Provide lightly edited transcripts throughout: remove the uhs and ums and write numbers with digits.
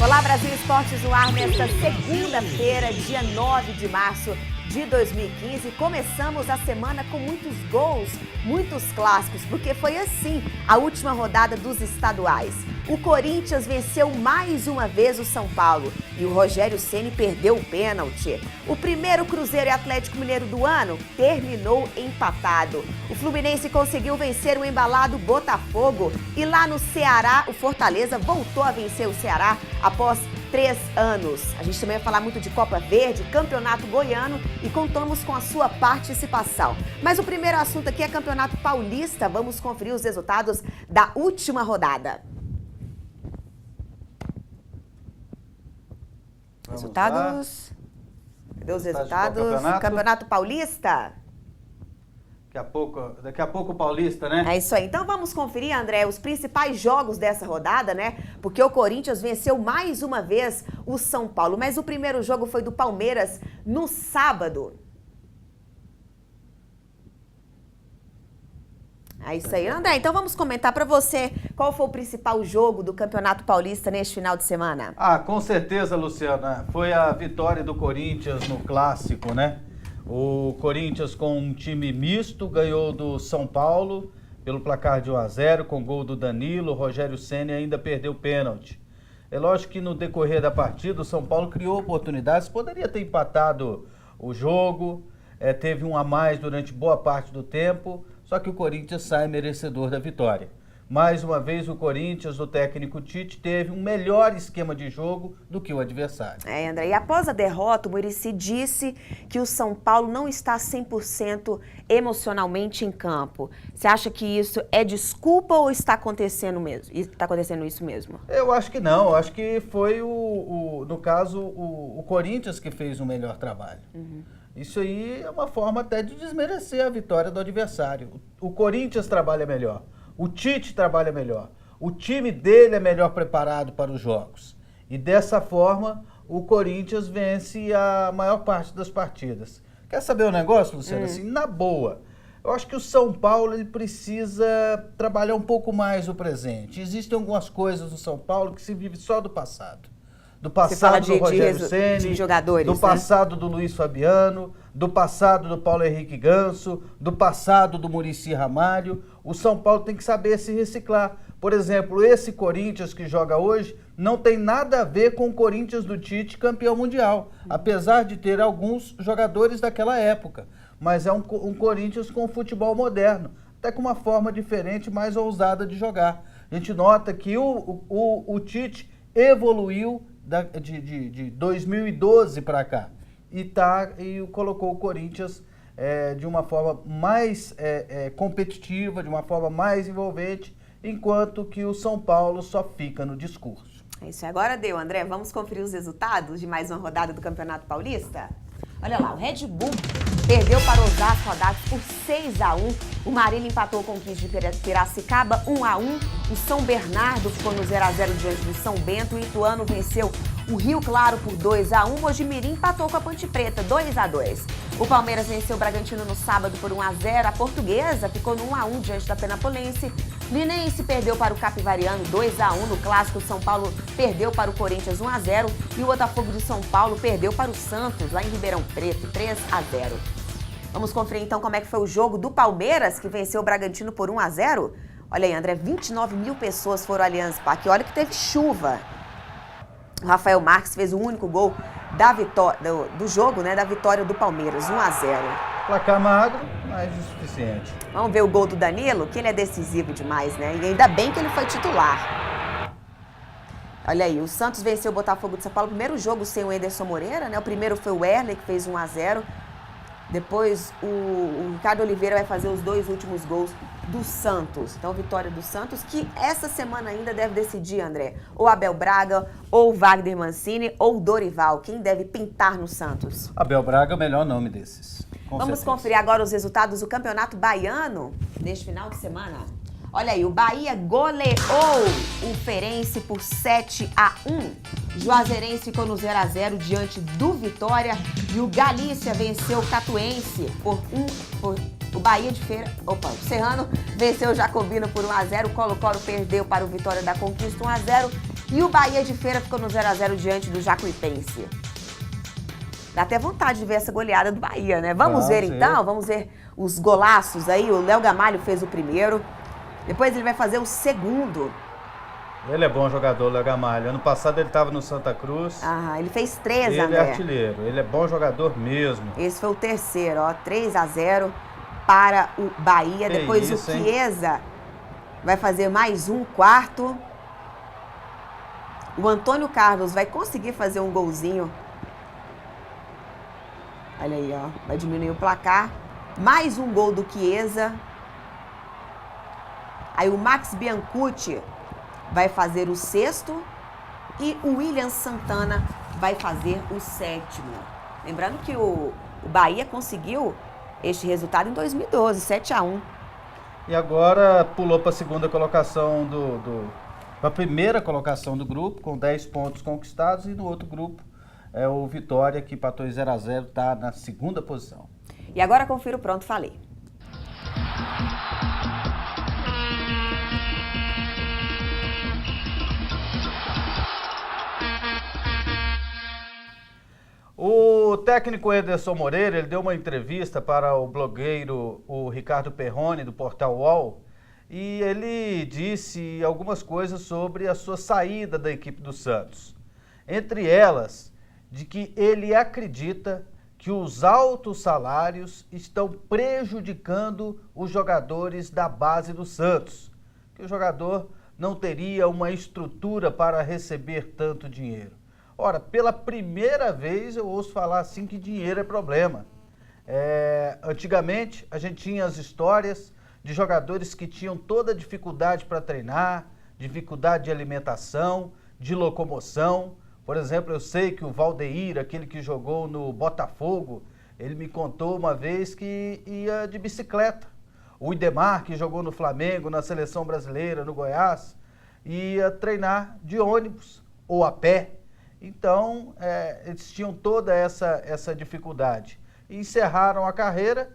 Olá, Brasil Esportes no ar nesta segunda-feira, dia 9 de março de 2015. Começamos a semana com muitos gols, muitos clássicos, porque foi assim a última rodada dos estaduais. O Corinthians venceu mais uma vez o São Paulo e o Rogério Ceni perdeu o pênalti. O primeiro Cruzeiro e Atlético Mineiro do ano terminou empatado. O Fluminense conseguiu vencer o embalado Botafogo e lá no Ceará, o Fortaleza voltou a vencer o Ceará após 3 anos. A gente também vai falar muito de Copa Verde, Campeonato Goiano e contamos com a sua participação. Mas o primeiro assunto aqui é Campeonato Paulista. Vamos conferir os resultados da última rodada. Resultados? Cadê os resultados? Campeonato Paulista? Daqui a pouco o Paulista, né? É isso aí. Então vamos conferir, André, os principais jogos dessa rodada, né? Porque o Corinthians venceu mais uma vez o São Paulo. Mas o primeiro jogo foi do Palmeiras no sábado. É isso aí, André. Então vamos comentar para você qual foi o principal jogo do Campeonato Paulista neste final de semana. Com certeza, Luciana. Foi a vitória do Corinthians no Clássico, né? O Corinthians com um time misto ganhou do São Paulo pelo placar de 1-0 com gol do Danilo. O Rogério Ceni ainda perdeu o pênalti. É lógico que no decorrer da partida o São Paulo criou oportunidades, poderia ter empatado o jogo, teve um a mais durante boa parte do tempo, só que o Corinthians sai merecedor da vitória. Mais uma vez, o Corinthians, o técnico Tite, teve um melhor esquema de jogo do que o adversário. André, e após a derrota, o Muricy disse que o São Paulo não está 100% emocionalmente em campo. Você acha que isso é desculpa ou está acontecendo mesmo? Está acontecendo isso mesmo? Eu acho que não. Eu acho que foi, no caso, o Corinthians que fez o melhor trabalho. Uhum. Isso aí é uma forma até de desmerecer a vitória do adversário. O Corinthians trabalha melhor. O Tite trabalha melhor. O time dele é melhor preparado para os jogos. E dessa forma, o Corinthians vence a maior parte das partidas. Quer saber um negócio, Luciana? Assim, na boa, eu acho que o São Paulo ele precisa trabalhar um pouco mais o presente. Existem algumas coisas no São Paulo que se vive só do passado. Do passado do Rogério Ceni, do passado do Luiz Fabiano, do passado do Paulo Henrique Ganso, do passado do Muricy Ramalho. O São Paulo tem que saber se reciclar. Por exemplo, esse Corinthians que joga hoje não tem nada a ver com o Corinthians do Tite campeão mundial, apesar de ter alguns jogadores daquela época. Mas é um Corinthians com futebol moderno, até com uma forma diferente, mais ousada de jogar. A gente nota que o Tite evoluiu de 2012 para cá e colocou o Corinthians de uma forma mais competitiva, de uma forma mais envolvente, enquanto que o São Paulo só fica no discurso. É isso, agora deu, André. Vamos conferir os resultados de mais uma rodada do Campeonato Paulista? Olha lá, o Red Bull perdeu para o Osasco Haddad por 6-1. O Marília empatou com o 15 de Piracicaba 1-1. O São Bernardo ficou no 0-0 diante do São Bento. O Ituano venceu o Rio Claro por 2-1. O Mojimirim empatou com a Ponte Preta 2-2. O Palmeiras venceu o Bragantino no sábado por 1-0. A Portuguesa ficou no 1-1 diante da Penapolense. Linense perdeu para o Capivariano 2-1. No Clássico, o São Paulo perdeu para o Corinthians 1-0. E o Botafogo de São Paulo perdeu para o Santos, lá em Ribeirão Preto, 3-0. Vamos conferir então como é que foi o jogo do Palmeiras, que venceu o Bragantino por 1-0. Olha aí, André, 29 mil pessoas foram ao Allianz Parque. Olha que teve chuva. O Rafael Marques fez o único gol da vitória, do jogo, né, da vitória do Palmeiras, 1-0. Placar magro, mas o suficiente. Vamos ver o gol do Danilo, que ele é decisivo demais, né? E ainda bem que ele foi titular. Olha aí, o Santos venceu o Botafogo de São Paulo. Primeiro jogo sem o Enderson Moreira, né? O primeiro foi o Erle, que fez 1-0. Depois o Ricardo Oliveira vai fazer os 2 últimos gols do Santos. Então, vitória do Santos, que essa semana ainda deve decidir, André. Ou Abel Braga, ou Wagner Mancini, ou Dorival. Quem deve pintar no Santos? Abel Braga é o melhor nome desses. Vamos conferir agora os resultados do Campeonato Baiano neste final de semana. Olha aí, o Bahia goleou o Feirense por 7-1. Juazeirense ficou no 0-0 diante do Vitória. E o Galícia venceu o Catuense por o Bahia de Feira. O Serrano venceu o Jacobino por 1-0. O Colo-Colo perdeu para o Vitória da Conquista 1-0. E o Bahia de Feira ficou no 0x0 diante do Jacuipense. Dá até vontade de ver essa goleada do Bahia, né? Vamos ver então, vamos ver os golaços aí. O Léo Gamalho fez o primeiro, depois ele vai fazer o segundo. Ele é bom jogador, Léo Gamalho. Ano passado ele estava no Santa Cruz. Ah, ele fez 3, André. Ele é artilheiro, ele é bom jogador mesmo. Esse foi o terceiro, ó, 3x0 para o Bahia. Que depois isso, o Chiesa vai fazer mais um, quarto. O Antônio Carlos vai conseguir fazer um golzinho. Olha aí, ó. Vai diminuir o placar. Mais um gol do Chiesa. Aí o Max Biancucci vai fazer o sexto. E o William Santana vai fazer o sétimo. Lembrando que o Bahia conseguiu este resultado em 2012, 7x1. E agora pulou para a segunda colocação para a primeira colocação do grupo, com 10 pontos conquistados, e no outro grupo é o Vitória, que empatou em 0x0, está na segunda posição. E agora confira o Pronto Falei. O técnico Ederson Moreira, ele deu uma entrevista para o blogueiro o Ricardo Perrone, do Portal UOL, e ele disse algumas coisas sobre a sua saída da equipe do Santos. Entre elas, de que ele acredita que os altos salários estão prejudicando os jogadores da base do Santos, que o jogador não teria uma estrutura para receber tanto dinheiro. Ora, pela primeira vez eu ouço falar assim que dinheiro é problema. Antigamente a gente tinha as histórias de jogadores que tinham toda a dificuldade para treinar, dificuldade de alimentação, de locomoção. Por exemplo, eu sei que o Valdeir, aquele que jogou no Botafogo, ele me contou uma vez que ia de bicicleta. O Idemar, que jogou no Flamengo, na Seleção Brasileira, no Goiás, ia treinar de ônibus ou a pé. Então, eles tinham toda essa dificuldade. E encerraram a carreira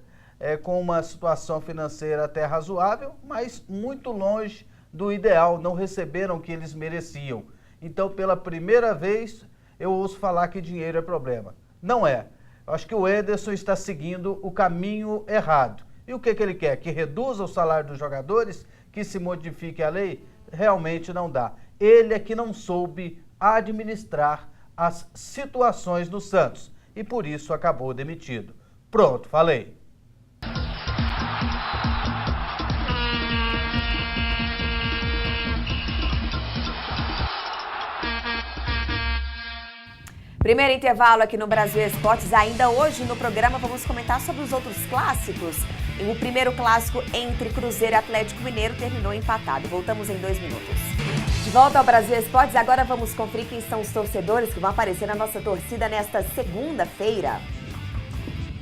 com uma situação financeira até razoável, mas muito longe do ideal, não receberam o que eles mereciam. Então, pela primeira vez, eu ouço falar que dinheiro é problema. Não é. Eu acho que o Ederson está seguindo o caminho errado. E o que ele quer? Que reduza o salário dos jogadores? Que se modifique a lei? Realmente não dá. Ele é que não soube administrar as situações do Santos e por isso acabou demitido. Pronto, falei. Primeiro intervalo aqui no Brasil Esportes. Ainda hoje no programa vamos comentar sobre os outros clássicos. O primeiro clássico entre Cruzeiro e Atlético Mineiro terminou empatado. Voltamos em 2 minutos. De volta ao Brasil Esportes, agora vamos conferir quem são os torcedores que vão aparecer na nossa torcida nesta segunda-feira.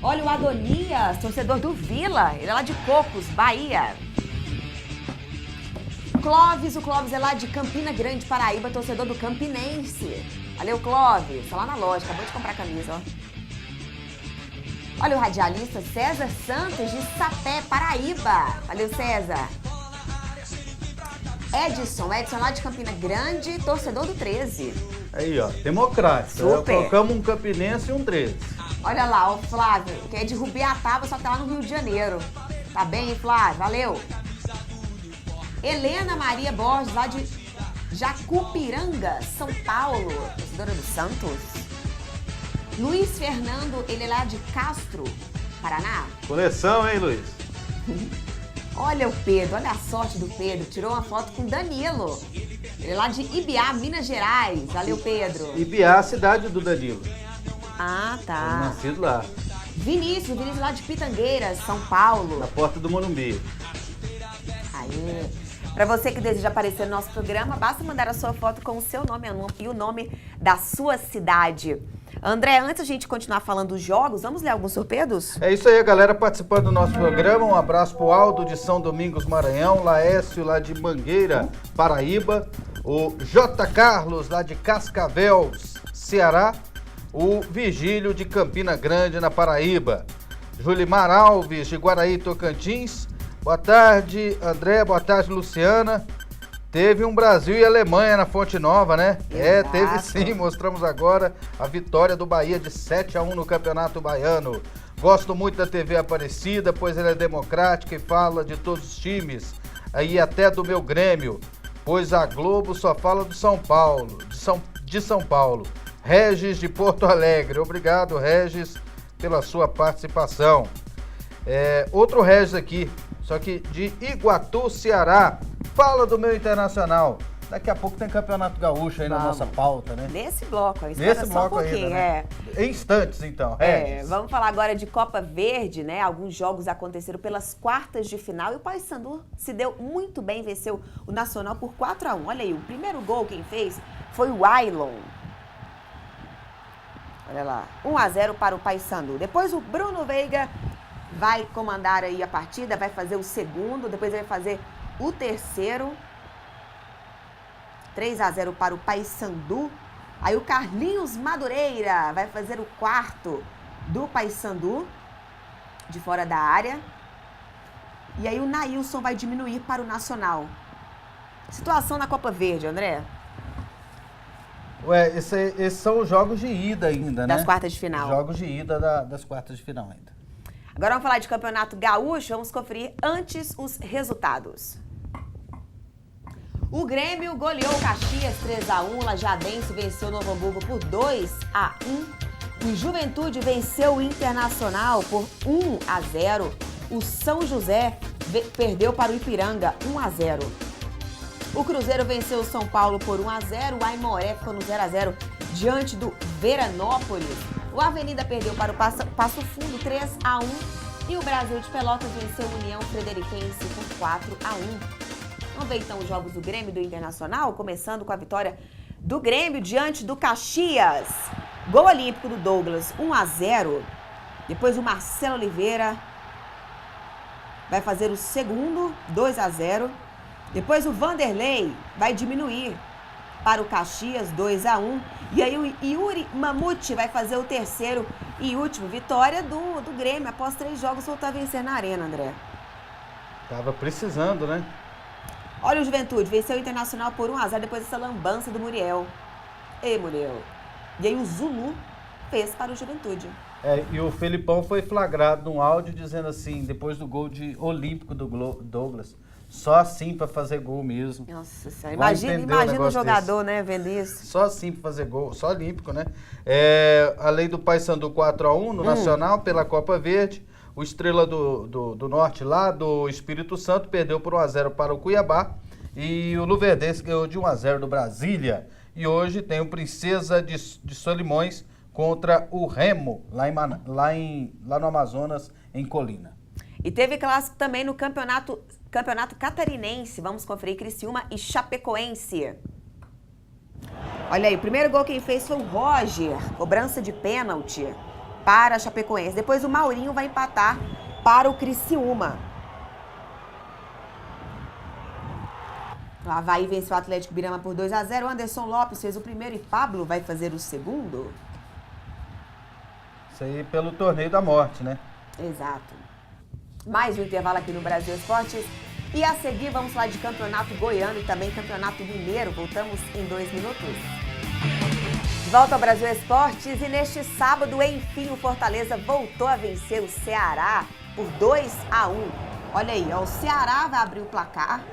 Olha o Adonias, torcedor do Vila, ele é lá de Cocos, Bahia. Clóvis, o Clóvis é lá de Campina Grande, Paraíba, torcedor do Campinense. Valeu, Clóvis, tá lá na loja, acabou de comprar a camisa, ó. Olha o radialista César Santos, de Sapé, Paraíba. Valeu, César. Edson lá de Campina Grande, torcedor do 13. Aí, ó, democrático. Super. Colocamos um campinense e um 13. Olha lá, o Flávio, que é de Rubiataba, só que tá lá no Rio de Janeiro. Tá bem, Flávio? Valeu. Helena Maria Borges, lá de Jacupiranga, São Paulo, torcedora do Santos. Luiz Fernando, ele é lá de Castro, Paraná. Coleção, hein, Luiz? Olha o Pedro, olha a sorte do Pedro. Tirou uma foto com Danilo. Ele é lá de Ibiá, Minas Gerais. Valeu, Pedro. Ibiá, cidade do Danilo. Ah, Ele tá. nascido lá, Vinícius lá de Pitangueiras, São Paulo. na porta do Morumbi. Aê. Para você que deseja aparecer no nosso programa, basta mandar a sua foto com o seu nome e o nome da sua cidade. André, antes de a gente continuar falando dos jogos, vamos ler alguns torpedos? É isso aí, galera, participando do nosso programa. Um abraço pro Aldo de São Domingos, Maranhão, Laércio lá de Mangueira, Paraíba, o J. Carlos lá de Cascavel, Ceará, o Vigílio de Campina Grande, na Paraíba, Julimar Alves de Guaraí, Tocantins. Boa tarde, André, boa tarde, Luciana. Teve um Brasil e Alemanha na Fonte Nova, né? Exato. Teve sim. Mostramos agora a vitória do Bahia de 7-1 no Campeonato Baiano. Gosto muito da TV Aparecida, pois ela é democrática e fala de todos os times, aí até do meu Grêmio, pois a Globo só fala do São Paulo, de São Paulo. Regis de Porto Alegre. Obrigado, Regis, pela sua participação. Outro Regis aqui, só que de Iguatu, Ceará. Fala do meu Internacional. Daqui a pouco tem Campeonato Gaúcho aí na nossa pauta, né? Nesse bloco, aí Nesse só um bloco pouquinho, ainda, né? Em instantes, então. Vamos falar agora de Copa Verde, né? Alguns jogos aconteceram pelas quartas de final e o Paysandu se deu muito bem, venceu o Nacional por 4-1. Olha aí, o primeiro gol quem fez foi o Ailon. Olha lá, 1-0 para o Paysandu. Depois o Bruno Veiga vai comandar aí a partida, vai fazer o segundo, depois ele vai fazer o terceiro. 3-0 para o Paysandu. Aí o Carlinhos Madureira vai fazer o quarto do Paysandu, de fora da área. E aí o Nailson vai diminuir para o Nacional. Situação na Copa Verde, André? Esses são os jogos de ida ainda, né? Das quartas de final. Jogos de ida das quartas de final ainda. Agora vamos falar de Campeonato Gaúcho, vamos conferir antes os resultados. O Grêmio goleou o Caxias 3-1, o Lajadense venceu o Novo Hamburgo por 2-1, o Juventude venceu o Internacional por 1-0, o São José perdeu para o Ipiranga 1-0. O Cruzeiro venceu o São Paulo por 1-0, o Aimoré ficou no 0-0 diante do Veranópolis. O Avenida perdeu para o Passo Fundo 3-1 e o Brasil de Pelotas venceu a União Frederiquense por 4-1. Vamos ver então os jogos do Grêmio e do Internacional, começando com a vitória do Grêmio diante do Caxias. Gol olímpico do Douglas, 1-0. Depois o Marcelo Oliveira vai fazer o segundo, 2-0. Depois o Vanderlei vai diminuir para o Caxias, 2-1. E aí o Yuri Mamute vai fazer o terceiro e último. Vitória do Grêmio. Após 3 jogos, voltou a vencer na Arena, André. Tava precisando, né? Olha o Juventude, venceu o Internacional por 1-0 depois dessa lambança do Muriel. Ei, Muriel. E aí o Zulu fez para o Juventude. E o Felipão foi flagrado num áudio dizendo assim, depois do gol olímpico do Douglas, só assim pra fazer gol mesmo. Nossa Senhora, imagina o jogador, né, vendo isso. Só assim pra fazer gol, só olímpico, né? Além do Paysandu 4-1 no Nacional, pela Copa Verde, o Estrela do Norte lá, do Espírito Santo, perdeu por 1-0 para o Cuiabá. E o Luverdense ganhou de 1-0 do Brasília. E hoje tem o Princesa de Solimões contra o Remo, lá no Amazonas, em Colina. E teve clássico também no Campeonato Catarinense. Vamos conferir Criciúma e Chapecoense. Olha aí, o primeiro gol quem fez foi o Roger, cobrança de pênalti para a Chapecoense. Depois o Maurinho vai empatar para o Criciúma. O Avaí venceu o Atlético Birama por 2-0. O Anderson Lopes fez o primeiro e Pablo vai fazer o segundo. Isso aí pelo torneio da morte, né? Exato. Mais um intervalo aqui no Brasil Esportes. E a seguir vamos falar de Campeonato Goiano e também Campeonato Mineiro. Voltamos em 2 minutos. De volta ao Brasil Esportes e neste sábado, enfim, o Fortaleza voltou a vencer o Ceará por 2-1. Olha aí, ó, o Ceará vai abrir o placar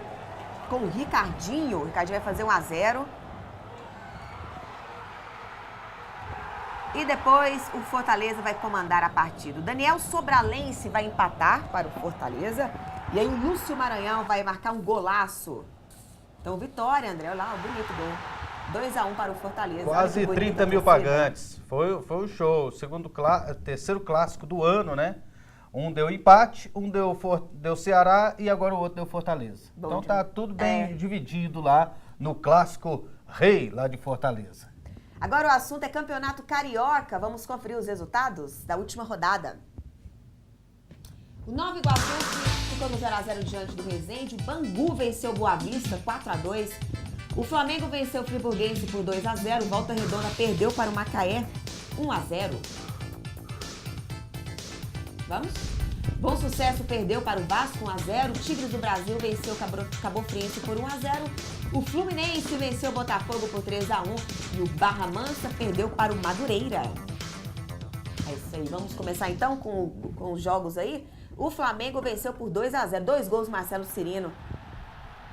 com o Ricardinho. O Ricardinho vai fazer 1-0. E depois o Fortaleza vai comandar a partida. O Daniel Sobralense vai empatar para o Fortaleza. E aí o Lúcio Maranhão vai marcar um golaço. Então, vitória, André. Olha lá, bonito gol. 2-1 para o Fortaleza. Quase 30 mil pagantes. Foi um show. Terceiro clássico do ano, né? Um deu empate, um deu Ceará e agora o outro deu Fortaleza. Bom, então tá tudo bem dividido lá no clássico rei lá de Fortaleza. Agora o assunto é Campeonato Carioca. Vamos conferir os resultados da última rodada. O Nova Iguaçu ficou no 0-0 diante do Resende. O Bangu venceu o Boa Vista 4-2. O Flamengo venceu o Friburguense por 2-0. O Volta Redonda perdeu para o Macaé 1-0. Vamos? Bom Sucesso perdeu para o Vasco 1-0. O Tigres do Brasil venceu o Cabo Friense por 1-0. O Fluminense venceu o Botafogo por 3-1. E o Barra Mansa perdeu para o Madureira. É isso aí. Vamos começar então com os jogos aí. O Flamengo venceu por 2-0. 2 gols do Marcelo Cirino.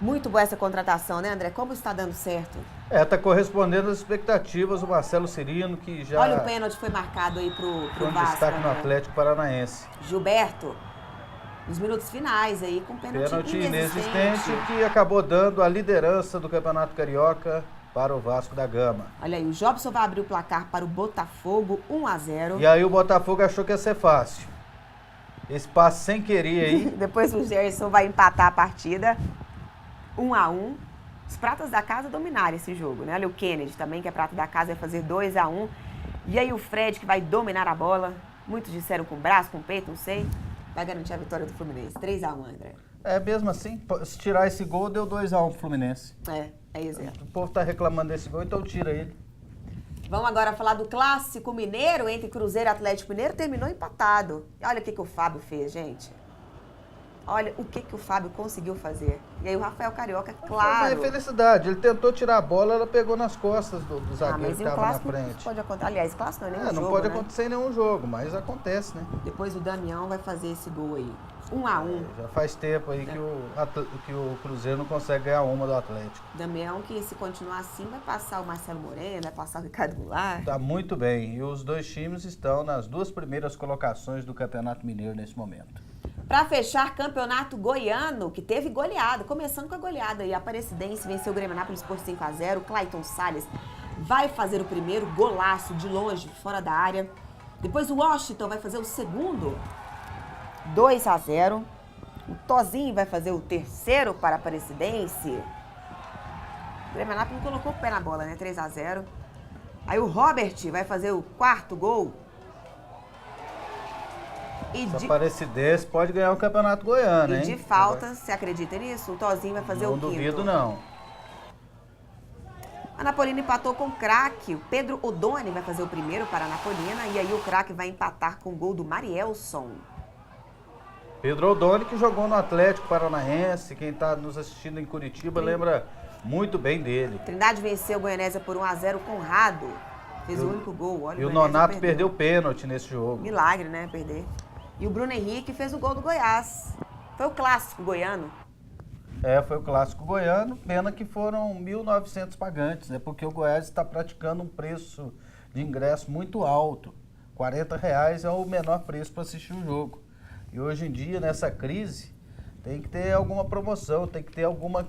Muito boa essa contratação, né, André? Como está dando certo? Tá correspondendo às expectativas o Marcelo Cirino, que já... Olha o pênalti foi marcado aí pro Vasco. Destaque no Atlético Paranaense. Gilberto, nos minutos finais aí, com pênalti inexistente, que acabou dando a liderança do Campeonato Carioca para o Vasco da Gama. Olha aí, o Jobson vai abrir o placar para o Botafogo, 1-0. E aí o Botafogo achou que ia ser fácil. Esse passe sem querer aí. Depois o Gerson vai empatar a partida, 1-1. Os pratas da casa dominaram esse jogo, né? Olha o Kennedy também, que é prata da casa, vai fazer 2-1. E aí o Fred, que vai dominar a bola. Muitos disseram com o braço, com o peito, não sei. Vai garantir a vitória do Fluminense. 3-1, André. Mesmo assim, se tirar esse gol, deu 2-1 pro Fluminense. É exato. O povo tá reclamando desse gol, então tira ele. Vamos agora falar do Clássico Mineiro entre Cruzeiro e Atlético Mineiro. Terminou empatado. E olha o que o Fábio fez, gente. Olha o que o Fábio conseguiu fazer. E aí o Rafael Carioca, claro. Foi felicidade. Ele tentou tirar a bola, ela pegou nas costas do zagueiro que estava na frente. Pode acontecer. Aliás, clássico não é nenhum jogo, não pode né? acontecer em nenhum jogo, mas acontece, né? Depois o Damião vai fazer esse gol aí. 1-1. Já faz tempo aí que o Cruzeiro não consegue ganhar uma do Atlético. Damião, que se continuar assim, vai passar o Marcelo Moreno, vai passar o Ricardo Goulart. Tá muito bem. E os dois times estão nas 2 primeiras colocações do Campeonato Mineiro nesse momento. Para fechar, Campeonato Goiano, que teve goleada, começando com a goleada aí. A Aparecidense venceu o Grêmio Anápolis por 5-0. O Clayton Salles vai fazer o primeiro golaço de longe, fora da área. Depois o Washington vai fazer o segundo, 2-0. O Tozinho vai fazer o terceiro para a Aparecidense. O Grêmio Anápolis colocou o pé na bola, né? 3-0. Aí o Robert vai fazer o quarto gol. Se Aparecidense pode ganhar o Campeonato Goiano, hein? E de falta, você acredita nisso? O Tozinho vai fazer o quinto. Não duvido, não. A Napolina empatou com o Craque. O Pedro Odoni vai fazer o primeiro para a Napolina. E aí o Craque vai empatar com o gol do Marielson. Pedro Odoni, que jogou no Atlético Paranaense. Quem está nos assistindo em Curitiba lembra muito bem dele. Trindade venceu o Goianésia por 1-0. Conrado fez o único gol. Olha, e o Nonato perdeu o pênalti nesse jogo. Milagre, né? Perder. E o Bruno Henrique fez o gol do Goiás. Foi o clássico goiano. Foi o clássico goiano. Pena que foram 1.900 pagantes, né? Porque o Goiás está praticando um preço de ingresso muito alto. R$40 é o menor preço para assistir um jogo. E hoje em dia, nessa crise, tem que ter alguma promoção, tem que ter alguma